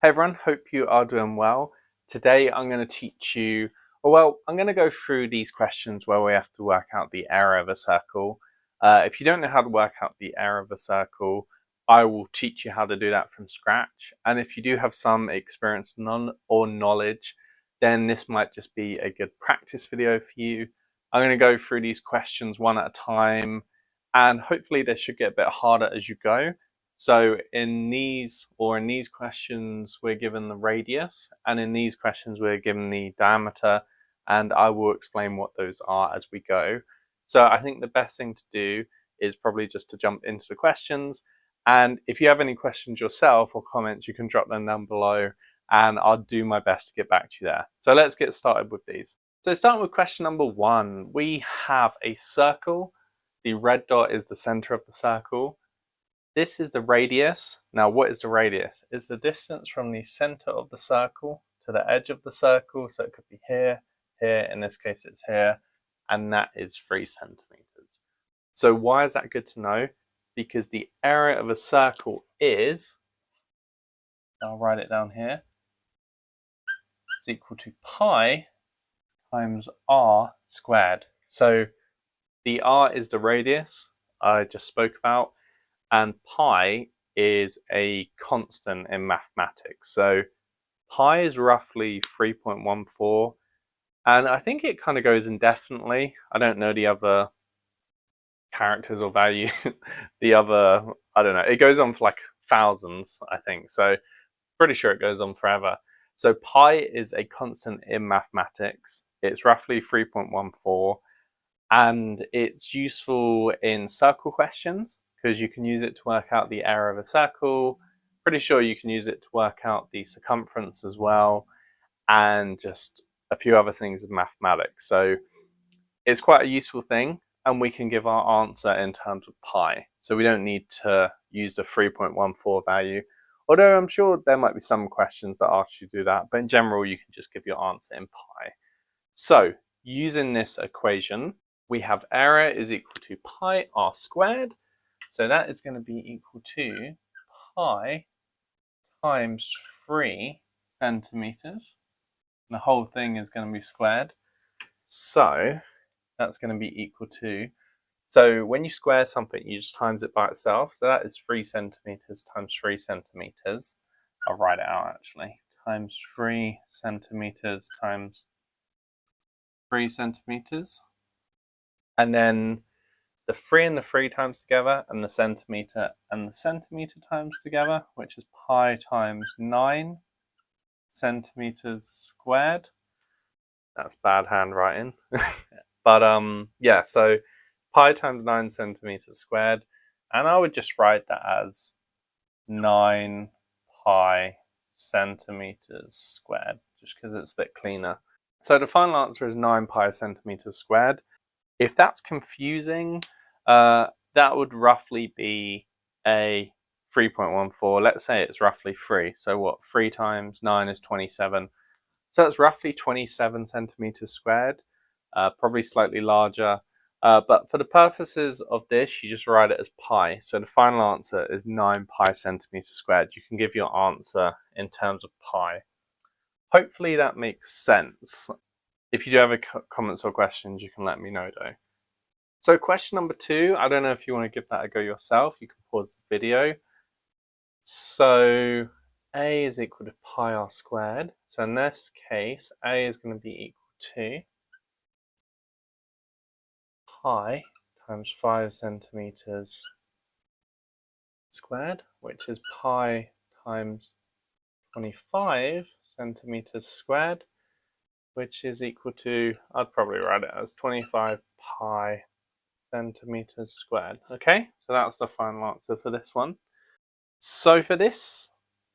Hey everyone, hope you are doing well. Today I'm going to teach you, I'm going to go through these questions where we have to work out the area of a circle. If you don't know how to work out the area of a circle, I will teach you how to do that from scratch. And if you do have some experience or knowledge, then this might just be a good practice video for you. I'm going to go through these questions one at a time, and hopefully they should get a bit harder as you go. So in these questions, we're given the radius, and in these questions, we're given the diameter, and I will explain what those are as we go. So I think the best thing to do is probably just to jump into the questions. And if you have any questions yourself or comments, you can drop them down below, and I'll do my best to get back to you there. So let's get started with these. So starting with question number 1, we have a circle. The red dot is the center of the circle. This is the radius. Now, what is the radius? It's the distance from the center of the circle to the edge of the circle. So it could be here, here, in this case it's here, and that is 3 centimeters. So why is that good to know? Because the area of a circle is, I'll write it down here, is equal to pi times r squared. So the r is the radius I just spoke about, and pi is a constant in mathematics. So pi is roughly 3.14, and I think it kind of goes indefinitely. I don't know the other characters or value. The other, I don't know. It goes on for like thousands, I think. So pretty sure it goes on forever. So pi is a constant in mathematics. It's roughly 3.14, and it's useful in circle questions because you can use it to work out the area of a circle. Pretty sure you can use it to work out the circumference as well, and just a few other things of mathematics. So it's quite a useful thing, and we can give our answer in terms of pi. So we don't need to use the 3.14 value, although I'm sure there might be some questions that ask you to do that, but in general you can just give your answer in pi. So using this equation, we have area is equal to pi r squared. So that is going to be equal to pi times 3 centimeters. And the whole thing is going to be squared. So that's going to be equal to, so when you square something, you just times it by itself. So that is 3 centimeters times 3 centimeters. I'll write it out actually. Times 3 centimeters times 3 centimeters. And then the 3 and the 3 times together, and the centimeter times together, which is pi times 9 centimeters squared. That's bad handwriting. But yeah, so pi times 9 centimeters squared, and I would just write that as 9 pi centimeters squared, just because it's a bit cleaner. So the final answer is 9 pi centimeters squared. If that's confusing, that would roughly be a 3.14. Let's say it's roughly 3. So what? 3 times 9 is 27. So that's roughly 27 centimeters squared, probably slightly larger. But for the purposes of this, you just write it as pi. So the final answer is 9 pi centimeters squared. You can give your answer in terms of pi. Hopefully that makes sense. If you do have any comments or questions, you can let me know though. So question number 2, I don't know if you want to give that a go yourself. You can pause the video. So a is equal to pi r squared. So in this case, a is going to be equal to pi times 5 centimeters squared, which is pi times 25 centimeters squared, which is equal to, I'd probably write it as 25 pi centimeters squared. Okay, so that's the final answer for this one. So for this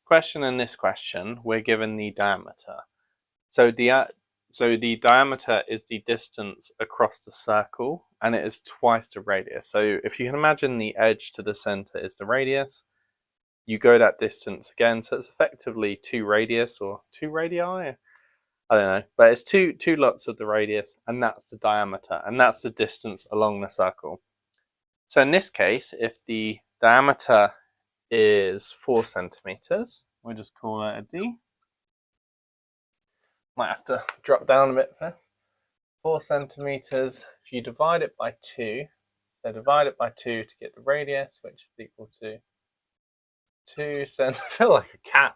question and this question, we're given the diameter. So the diameter is the distance across the circle, and it is twice the radius. So if you can imagine the edge to the center is the radius, you go that distance again. So it's effectively 2 radius or 2 radii. I don't know, but it's two lots of the radius, and that's the diameter, and that's the distance along the circle. So in this case, if the diameter is 4 centimeters, we'll just call that a D. Might have to drop down a bit first. 4 centimeters. If you divide it by 2, so divide it by 2 to get the radius, which is equal to 2 centimeters. I feel like a cat.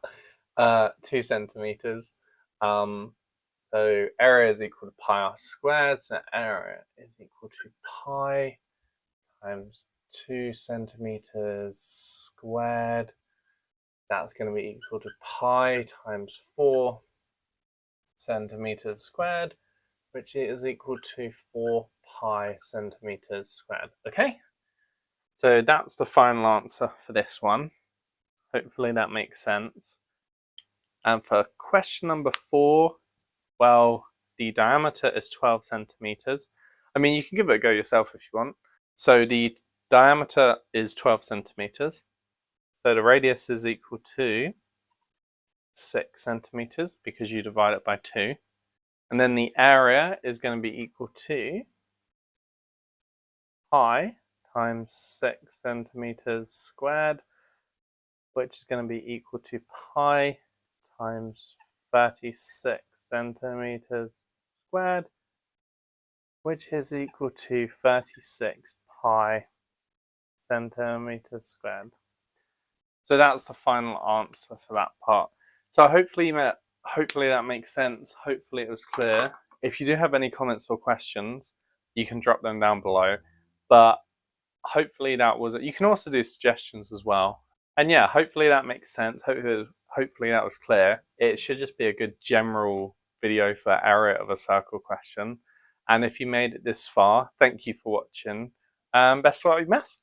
2 centimeters. So area is equal to pi r squared. So area is equal to pi times 2 centimeters squared. That's going to be equal to pi times 4 centimeters squared, which is equal to 4 pi centimeters squared. Okay, so that's the final answer for this one. Hopefully that makes sense. And for question number 4, well, the diameter is 12 centimeters. I mean, you can give it a go yourself if you want. So the diameter is 12 centimeters. So the radius is equal to 6 centimeters because you divide it by 2. And then the area is going to be equal to pi times 6 centimeters squared, which is going to be equal to pi times 36 centimeters squared, which is equal to 36 pi centimeters squared. So that's the final answer for that part. So hopefully that makes sense. Hopefully it was clear. If you do have any comments or questions, you can drop them down below. But hopefully that was it. You can also do suggestions as well. And yeah, hopefully that makes sense. Hopefully that was clear. It should just be a good general video for area of a circle question. And if you made it this far, thank you for watching. Best of luck with maths.